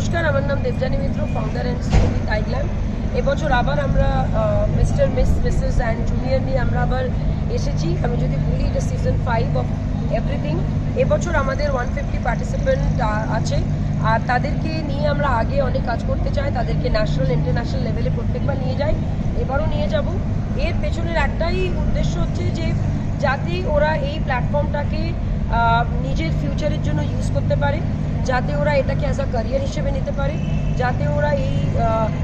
নমস্কার, আমার নাম Debjani Mitra, founder and CEO with iGlam. এবছর আবার আমরা মিস্টার মিসেস অ্যান্ড জুনিয়র নিয়ে আমরা আবার এসেছি। আমি যদি বলি এটা সিজন 5 অফ এভরিথিং। এবছর আমাদের 150 পার্টিসিপেন্ট আছে, আর তাদেরকে নিয়ে আমরা আগে অনেক কাজ করতে চাই। তাদেরকে ন্যাশনাল ইন্টারন্যাশনাল লেভেলে প্রত্যেকবার নিয়ে যাই, এবারও নিয়ে যাব। এর পেছনের একটাই উদ্দেশ্য হচ্ছে যে যাতে ওরা এই প্ল্যাটফর্মটাকে নিজের ফিউচারের জন্য ইউজ করতে পারে, যাতে ওরা এটাকে অ্যাজ আ ক্যারিয়ার হিসেবে নিতে পারে, যাতে ওরা এই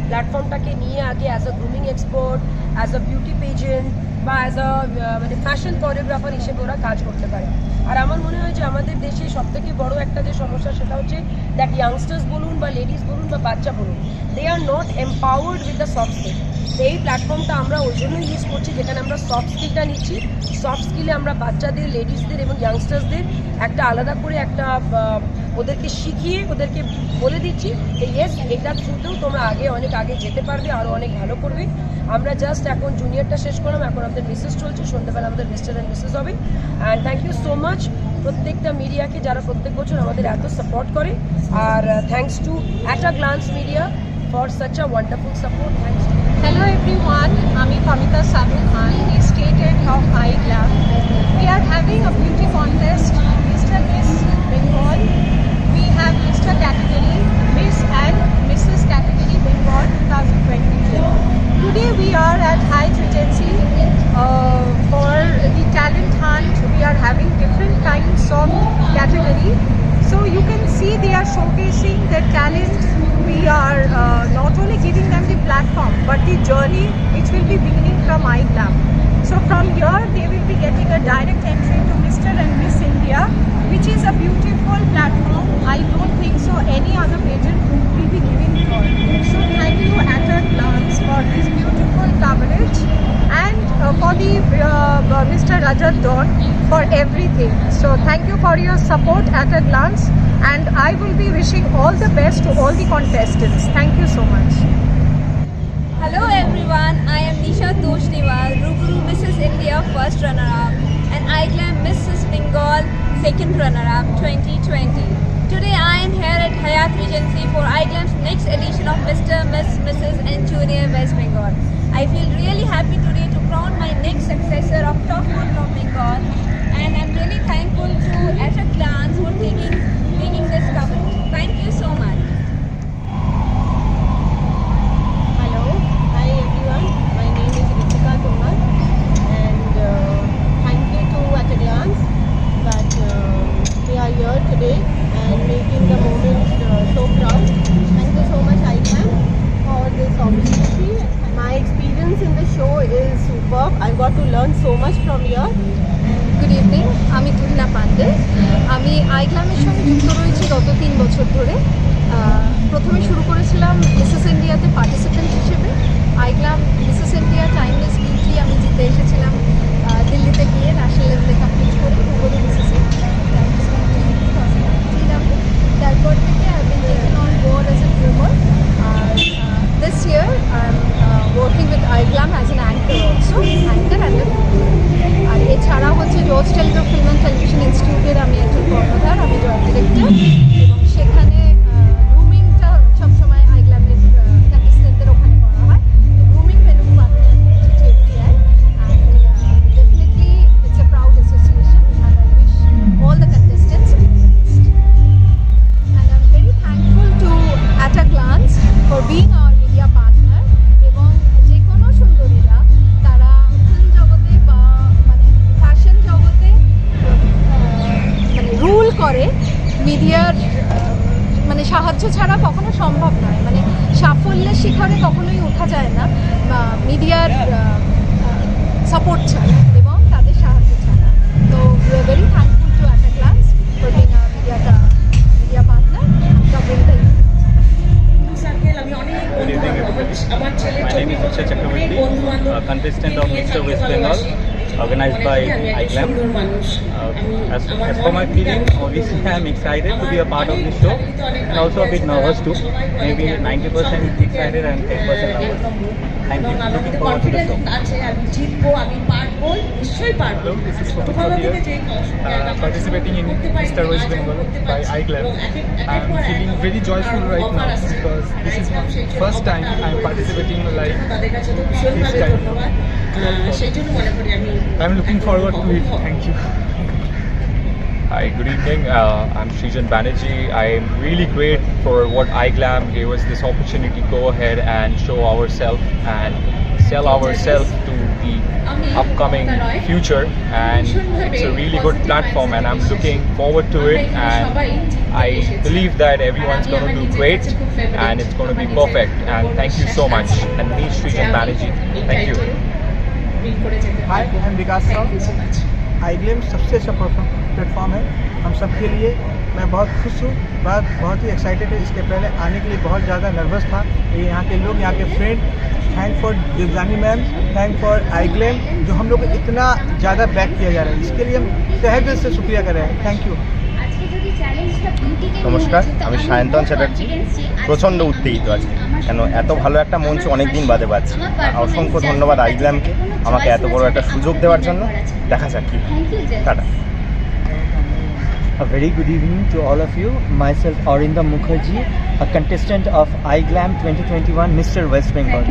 প্ল্যাটফর্মটাকে নিয়ে আগে as a grooming expert, as a beauty pageant বা অ্যাজ আ মানে ফ্যাশন কোরিওগ্রাফার হিসেবে ওরা কাজ করতে পারে। আর আমার মনে হয় যে আমাদের দেশে সবথেকে বড় একটা যে সমস্যা সেটা হচ্ছে দ্যাট ইয়াংস্টার্স বলুন বা লেডিস বলুন বা বাচ্চা বলুন, they are not empowered with the soft skill. এই প্ল্যাটফর্মটা আমরা ওই জন্য ইউজ করছি যেখানে আমরা সফট স্কিলটা নিচ্ছি। সফট স্কিলে আমরা বাচ্চাদের, লেডিসদের এবং ইয়াংস্টার্সদের একটা আলাদা করে একটা ওদেরকে শিখিয়ে ওদেরকে বলে দিচ্ছি যে ইয়েস, এটার থ্রুতেও তোমরা অনেক আগে যেতে পারবে, আরও অনেক ভালো করবে। আমরা জাস্ট এখন জুনিয়রটা শেষ করলাম, এখন আমাদের মিসেস চলছে, সন্ধ্যাবেলা আমাদের মিস্টার অ্যান্ড মিসেস হবে। And thank you so much প্রত্যেকটা মিডিয়াকে যারা প্রত্যেক বছর আমাদের এত সাপোর্ট করে। আর thanks to At a Glance media for such a wonderful support. Thanks to you. Hello everyone, I'm Pamita Samin. I'm the state head of iGlam. We are having a beauty contest, Mr. Miss Bengal. We have Mr. category, Miss and Mrs. category Bengal 2022. Today we are at High Regency for the talent hunt. We are having different kinds of category. So you can see they are showcasing their talent. We are not only giving them the platform but the journey which will be beginning from iGlam. So from here they will be getting a direct entry to Mr. and Miss India, which is a beautiful platform. I don't think so any other pageant will be giving for. So thank you at a glance for this beautiful coverage, and for the Mr. Rajat Don for everything. So thank you for your support at a glance, and I will be wishing all the best to all the contestants. Thank you so much. Hello everyone, I am Nisha Toshniwal, Rubru Mrs. India first runner-up and iGlam Mrs. Bengal second runner-up 2020. Today I am here at Hyatt Regency for iGlam's next edition of Mr., Miss, Mrs. and Junior West Bengal. I feel really happy today to crown my next successor of top model of Bengal, and I'm really thankful to At a Glance for taking this coverage. Thank you so much. Hello, hi everyone. My name is Ritika Kumar, and thank you to At a Glance that we are here today and making the moment so proud. Thank you so much, iGlam, for this opportunity. My experience in the show is superb. I got to learn so much from here. Good evening, আমি তুহিনা পান্ডে। আমি আইগ্লামের সঙ্গে যুক্ত রয়েছি গত 3 বছর ধরে। প্রথমে শুরু করেছিলাম মিসেস ইন্ডিয়াতে পার্টিসিপেন্ট হিসেবে। আইগ্লাম মিসেস ইন্ডিয়া টাইমলেস বিউটি আমি জিতে এসেছিলাম দিল্লিতে গিয়ে ন্যাশনাল লেভেলে কমপ্লিট করে রুবরু মিসেস তারপর থেকে I been taken on board as a groomer. আর this year I am working with iGlam as an anchor also, anchor and আর এছাড়া হচ্ছে George Telegraph film and television ইনস্টিটিউটের আমি একজন কর্ণধার, আমি জয়েন্ট ডিরেক্টর, এবং সেখানে গ্রুমিংটা সবসময় আইগ্ল্যামের কন্টেস্টেন্টদের ওখানে করা হয়। তো গ্রুমিং ভেনু পার্টনার হচ্ছে TFDI, and definitely it's a proud association, and I wish all the contestants all the best. And I'm very thankful to At a Glance for being our media partner, এবং যে কোনো সুন্দরীরা তারা film জগতে বা মানে fashion জগতে মানে rule করে, মিডিয়ার মানে সাহায্য ছাড়া কখনো সম্ভব নয়। মানে সাফল্যের শিখরে কখনোই ওঠা যায় না মিডিয়ার সাপোর্ট ছাড়া এবং তাদের সাহায্য ছাড়া। তো we are very thankful to At a Glance for being hour media partner and covering the My name is Richa Chakravarti, contestant of Mr. West Bengal, organized by iGlam. As for my feeling, obviously I am excited to be a part of this show, and also a bit nervous too. Maybe 90% excited and 10% nervous. Thank you. Looking forward to the show. Hello, this is Farid here, participating in Mr. West Bengal by iGlam. I am feeling very joyful right now because this is my first time I am participating like this time. I am looking forward to it. Thank you. Hi, good evening. I'm Srijan Banerjee. I'm really great for what iGlam gave us this opportunity to go ahead and show ourselves and sell ourselves to the upcoming future, and it's a really good platform and I'm looking forward to it, and I believe that everyone's going to do great and it's going to be perfect, and thank you so much. And me, Srijan Banerjee, thank you. Hi I am Vikas Rao. iGlam सबसे अच्छा platform है हम सब के लिए। मैं बहुत खुश हूँ, बहुत ही एक्साइटेड है। इसके पहले आने के लिए बहुत ज़्यादा नर्वस था। ये यहाँ के लोग, यहाँ के friend, thank for दिव्यांगी ma'am, thank for iGlam जो हम लोग को इतना ज़्यादा बैक किया जा रहा है, इसके लिए हम तहे दिल से शुक्रिया कर रहे हैं। Thank you. নমস্কার, আমি সায়ন্তন চ্যাটার্জি। প্রচণ্ড উত্তেজিত আজকে, কেন এত ভালো একটা মঞ্চ অনেক দিন বাদে পাচ্ছি। অসংখ্য ধন্যবাদ iGlamকে আমাকে এত বড় একটা সুযোগ দেওয়ার জন্য। দেখা যাক কি tata. A very good evening to all of you. Myself Arindam Mukherjee, a contestant of iGlam 2021 Mr. West Bengal.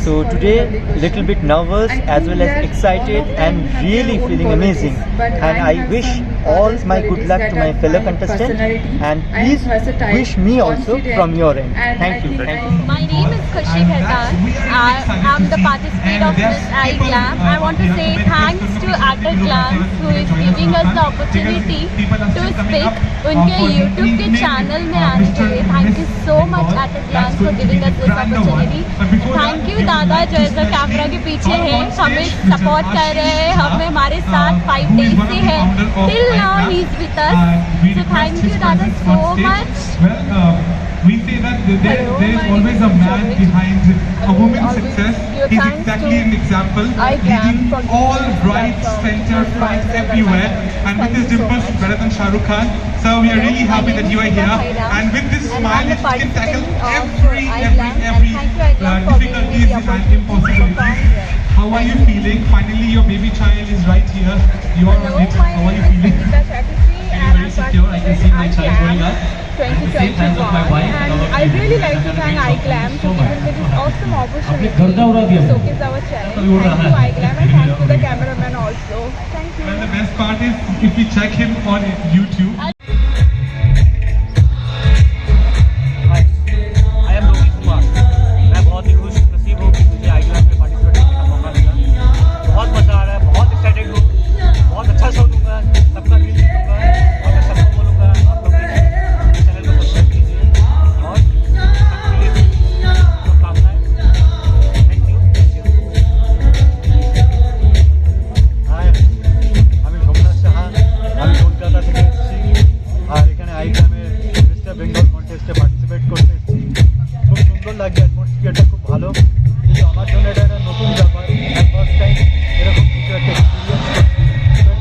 So today little bit nervous as well as excited and really feeling amazing. And I wish all my good luck to my fellow contestants, and please wish me also from your end. Thank you. Thank you. My name is Khushi Khaitan. I am the participant of Miss iGlam. I want to say thanks to Glance who is giving us the opportunity to speak. उनके YouTube के channel में आने के लिए thank you so much Glance for giving us this opportunity. Thank you दादा जो ऐसा camera के पीछे है, हमें सपोर्ट कर रहे हैं, हमें हमारे साथ 5 days से है, till now he is with us. So thank you दादा so much. We say that there is always a man behind a woman's success. He's exactly an example, hitting all right, center, fronts everywhere, and with his dimples better than Shah Rukh Khan. So we are really happy that you are here, and with this smile, you can tackle every difficulties and impossibilities. How are you feeling? Finally, your baby child is right here. You are on it. How are you feeling? Very secure. I can see my child growing up. 2021, and I really like to thank iGlam for giving me this awesome opportunity to showcase our channel. Thank you iGlam, and thank you the cameraman also. Thank you. Well, the best part is if we check him on YouTube. Hi, I am Rohit Kumar. मैं बहुत ही खुश नसीब हूँ कि मुझे iGlam में participate करने का मौका मिला। बहुत मजा आ रहा है, बहुत एक्साइटेड हूँ, बहुत अच्छा शो दूंगा, सबका दिल जीतूंगा और मैं सबको बोलूँगा आप लोग चैनल को सब्सक्राइब कीजिए और सबके लिए शुभकामनाएं। Thank you. হাই আমি সোমনাথ সাহা, আমি কলকাতা থেকে এসেছি আর এখানে iGlamের মিস্টার বেঙ্গল কন্টেস্টে পার্টিসিপেট করতে এসেছি। খুব সুন্দর লাগছে, অ্যাটমসফিয়ারটা খুব ভালো, কিন্তু আমার জন্য এটা একটা নতুন ব্যাপার, ফার্স্ট টাইম এরকম কিছু একটা এক্সপিরিয়েন্স করছি।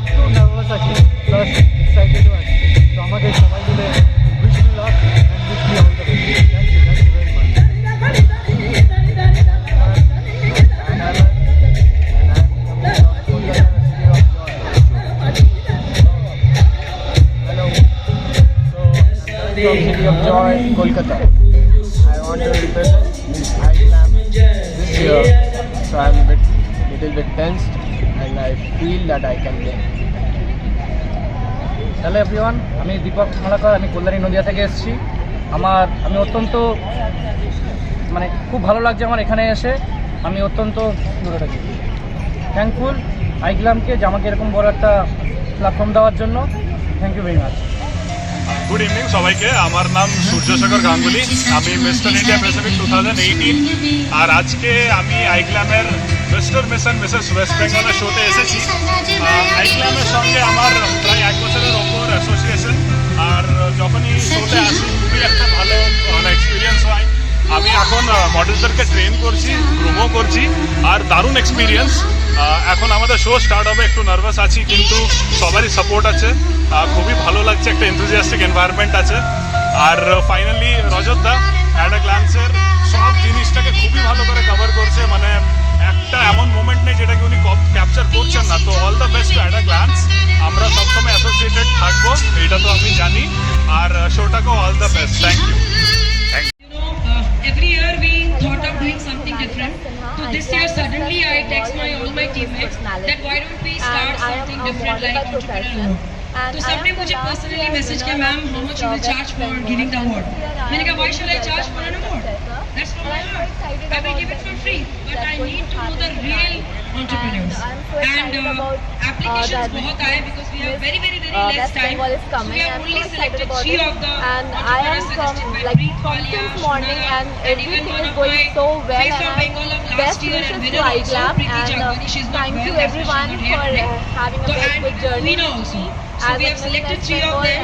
একটু নার্ভাস আছি প্লাস এক্সাইটেডও আছি। তো আমাদের সবাই মিলে wish me luck and wish me all the best. Thank you very much. From City of Joy, Kolkata. I want to represent iGlam this year, so I'm a little bit tensed, and I feel that I can win. Hello everyone, আমি দীপক মালাকার, আমি কল্যাণী নদিয়া থেকে এসেছি। আমি অত্যন্ত খুব ভালো লাগছে আমার এখানে এসে। আমি অত্যন্ত থ্যাঙ্কফুল iGlamকে যে আমাকে এরকম বড় একটা প্ল্যাটফর্ম দেওয়ার জন্য। Thank you very much. Good evening সবাইকে, আমার নাম সূর্যশেখর গাঙ্গুলি, আমি মিস্টার ইন্ডিয়া প্যাসিফিক 2018, আর আজকে আমি iGlamের মিস্টার মিসেস ওয়েস্ট বেঙ্গলের শোতে এসেছি। iGlamের সঙ্গে আমার প্রায় 1 বছরের ওপর অ্যাসোসিয়েশন, আর যখনই শোতে আসি খুবই একটা ভালো এক্সপিরিয়েন্স হয়। আমি এখন মডেলদেরকে ট্রেন করছি, গ্রুমও করছি, আর দারুণ এক্সপিরিয়েন্স। এখন আমাদের শো স্টার্ট হবে, একটু নার্ভাস আছি কিন্তু সবারই সাপোর্ট আছে, খুবই ভালো লাগছে, একটা এনথুজিয়াস্টিক এনভায়রনমেন্ট আছে। আর ফাইনালি রজতদা Glance-এর সব জিনিসটাকে খুবই ভালো করে কভার করছে, একটা এমন মোমেন্ট নেই যেটাকে উনি ক্যাপচার করছেন না। তো all the best At a Glance আমরা সবসময় অ্যাসোসিয়েটেড থাকবো, এটা তো আমি জানি। আর শোটাকেও all the best. Thank you. Every year we thought of doing something different. So this year suddenly I text all my teammates that why don't we start something different like entrepreneurial. तो सबने मुझे personally message किया ma'am how much you will charge for giving the award. मैंने कहा why should I charge for an award, that's from my heart, I will give it for free but I need to know the real entrepreneurs and applications बहुत आए because we have very less time, so we have only selected 3 of the and I am from like since morning and everything is going so well and best wishes to iGlam and thank you everyone for having a very good journey with me. So we have selected 3 of them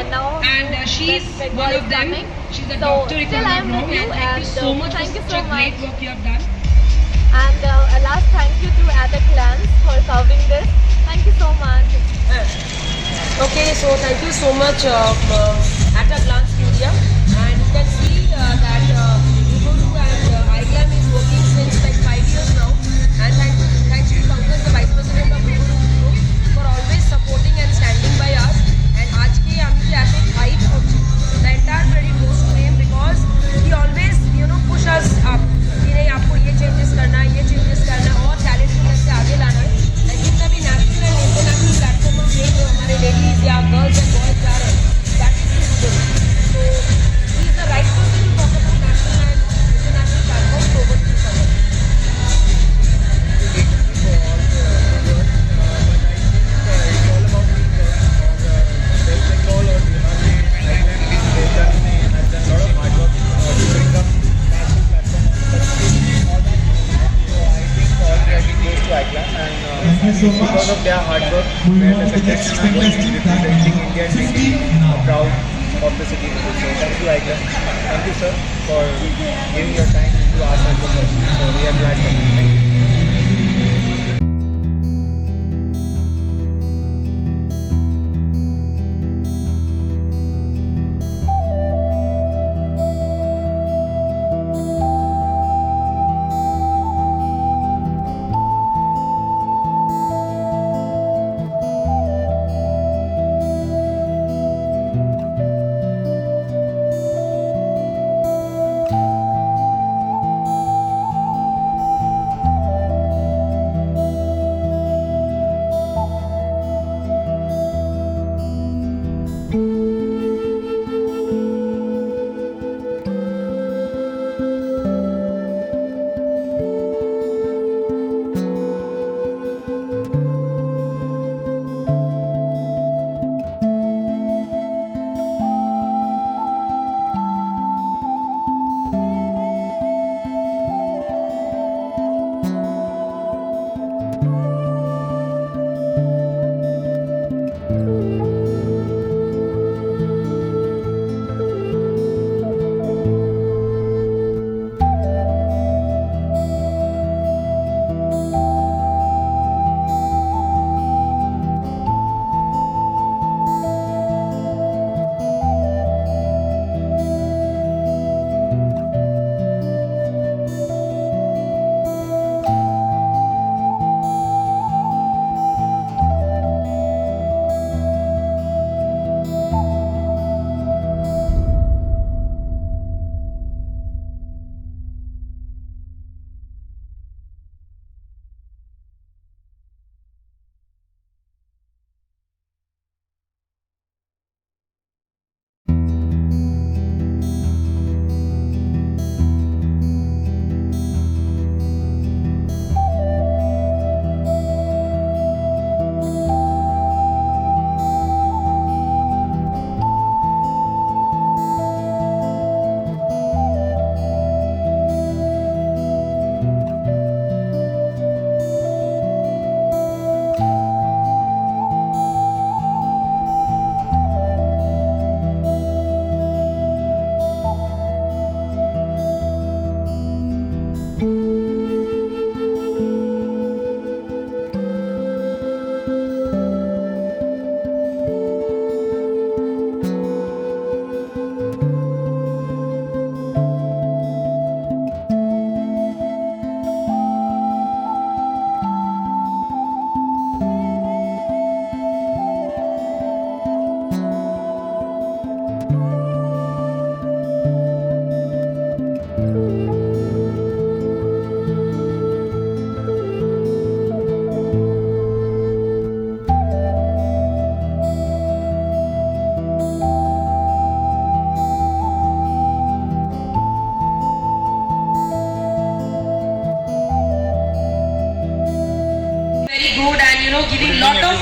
and she's one of them. She's a doctor if I'm not wrong, and thank you so much for such a great work you have done. And a last thank you to At a Glance for covering this. Thank you so much. Okay, so thank you so much At a Glance Media, and you can see that Guru and iGlam is working since like 5 years now, and thanks to Pankaj, the Vice President of Guru Group, for always supporting and standing by us. And आज के हम के ऐसे hype होती, the entire credit goes to him because he always push us up कि नहीं आपको ये changes करना है, ये changes करना है और talent को कैसे आगे लाना है. And जितना भी national and international platform हम देख रहे हो हमारे ladies या girls and boys जा रहे हैं, that is his good. So he is the right person to talk about national and international platforms. So over to you, Pankaj. Because of their hard work, we are representing India and making proud of the city. So thank you, iGlam. Thank you, sir, for giving your time to ask us the question. So we are glad for you. Thank you.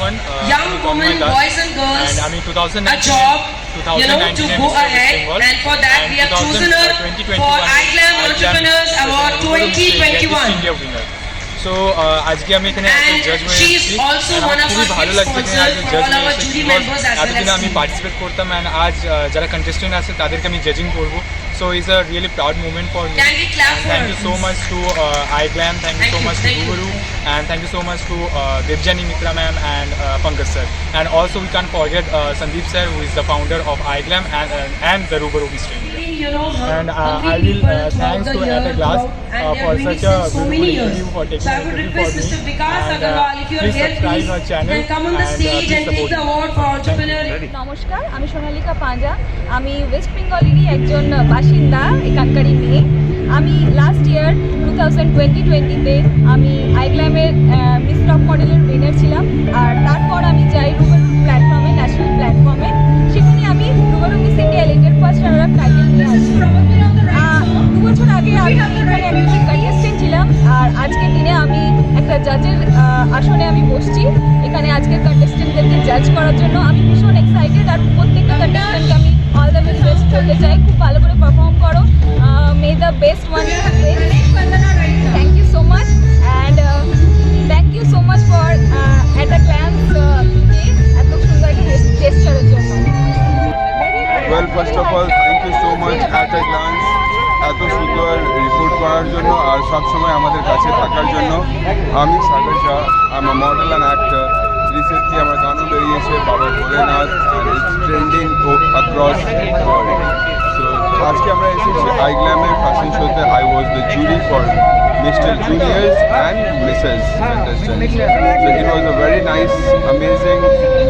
everyone. young women, boys and girls and I'm in 2019, a job, 2019 to go Mr. West ahead, Bengal, and for that we have chosen her 2021 for iGlam Entrepreneurs Award 2021. India winner. So আজকে আমি এখানে জাজ হয়ে she is এসেছি also and one আমার of খুবই our ভালো big লাগছে এখানে sponsors আজ for জাজ all হয়ে our এসেছি jury because members as well এতদিন as আমি me. পার্টিসিপেট করতাম and আজ যারা কন্টেস্টেন্ট আছে তাদেরকে আমি জাজিং করব. So it's a really proud moment for me. Can we clap for Thank her, you so much to iGlam, thank you so much to Guru, and thank you so much to Devjani Mitra ma'am and Pankaj sir. And also we can't forget Sandeep sir, who is the founder of iGlam and the Rubaru History. You know, And hungry I will people throughout thanks the to year, At a Glass and they for are doing such it a since so beautiful many years. interview, for taking So I the would interview request for me. Mr. Vikas And, Agarwal, if you are please here, subscribe please, our channel then come on the and, stage please and take support the me. award for entrepreneur. নমস্কার, আমি সোনালিকা পাঁজা। আমি West বেঙ্গলেরই একজন বাসিন্দা, এখানকারই মেয়ে। আমি last year 2020-তে আমি আইগ্ল্যামের miss top মডেলের winner ছিলাম। আর তারপর আমি যাই রুবারু প্ল্যাটফর্মে, ন্যাশনাল প্ল্যাটফর্মে। সেখানে আমি Rubaru Miss India Elite first runner up title নিয়ে আসি। 2 বছর আগে আমি এখানে একজন কন্টেস্টেন্ট ছিলাম, আর আজকের দিনে আমি একটা জাজের আসনে আমি বসছি এখানে আজকের কন্টেস্টেন্টদেরকে জাজ করার জন্য। আমি ভীষণ এক্সাইটেড, আর প্রত্যেকটা কন্টেস্টেন্টকে আমি অল দ্য ভেরি বেস্ট বলতে চাই। খুব ভালো করে পারফর্ম করো, may the best one. Thank you so much, and thank you so much for At a Glance এত সুন্দর একটা জেস্চারের জন্য। Well, first of all, thank you so much at a glance এত সুন্দর রিপোর্ট করার জন্য আর সবসময় আমাদের কাছে থাকার জন্য। আমি Sagar Shah, I am model and actor. Recently আমার গানও বেরিয়েছে Baba Bholenath, and it's trending across world. So আজকে আমরা এসেছি আইগ্ল্যামের ফ্যাশন শোতে। I was the jury for Mr. Juniors and Mrs. contestants. So it was a very nice, amazing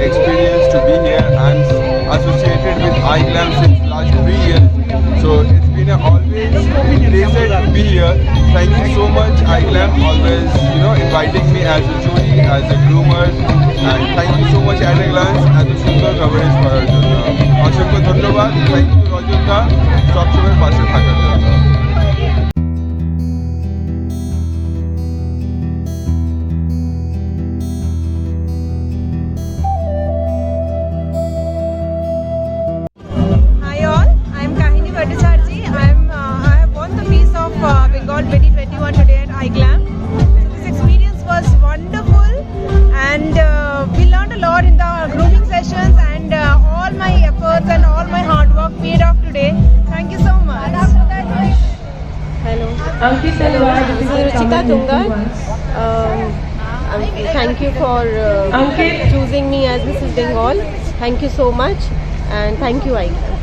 experience to be here and associated with iGlam since last 3 years. So it's been always pleasure to be here. Thank you so much iGlam, always inviting me as a jury, as a groomer, and thank you so much at a glance এত সুন্দর coverage করার জন্য। অসংখ্য ধন্যবাদ। Thank you রজতদা সবসময় পাশে থাকার জন্য। I have won the Miss of Bengal 2021 today at iGlam. This experience was wonderful, and we learned a lot in the grooming sessions, and all my efforts and all my hard work paid off today. Thank you so much. Hello. This is Ruchika Tungar. Thank you for choosing me as Mrs. Bengal. Thank you so much, and thank you iGlam.